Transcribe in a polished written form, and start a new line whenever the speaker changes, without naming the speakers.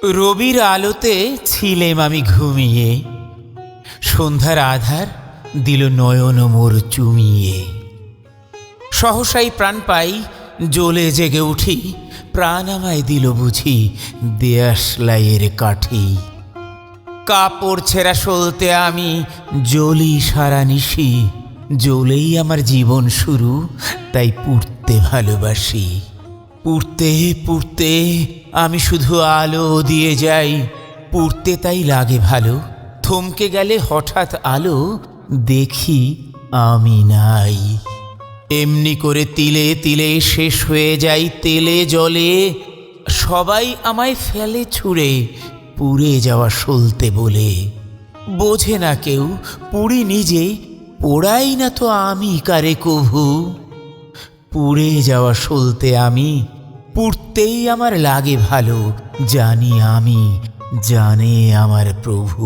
রবির আলোতে ছিলেম আমি ঘুমিয়ে, সন্ধ্যার আধার দিল নয়ন মোর চুমিয়ে। সহসাই প্রাণ পাই, জ্বলে জেগে উঠি, প্রাণ আমায় দিল বুঝি দেয়াশলাইয়ের কাঠি। কাপড় ছেঁড়া সলতে আমি জ্বলি সারা নিশি, জ্বলেই আমার জীবন শুরু, তাই পুড়তে ভালোবাসি। পুড়তে পুড়তে আমি শুধু আলো দিয়ে যাই, পুড়তে তাই লাগে ভালো, থমকে গেলে হঠাৎ আলো দেখি আমি নাই। এমনি করে তিলে তিলে শেষ হয়ে যাই তেলে জলে, সবাই আমায় ফেলে ছুঁড়ে পুড়ে যাওয়া সলতে বলে। বোঝে না কেউ পুড়ি নিজে, পোড়াই না তো আমি কারে কভু। পুড়ে যাওয়া সলতে আমি, পুড়তেই আমার লাগে ভালো, জানি আমি, জানে আমার প্রভু।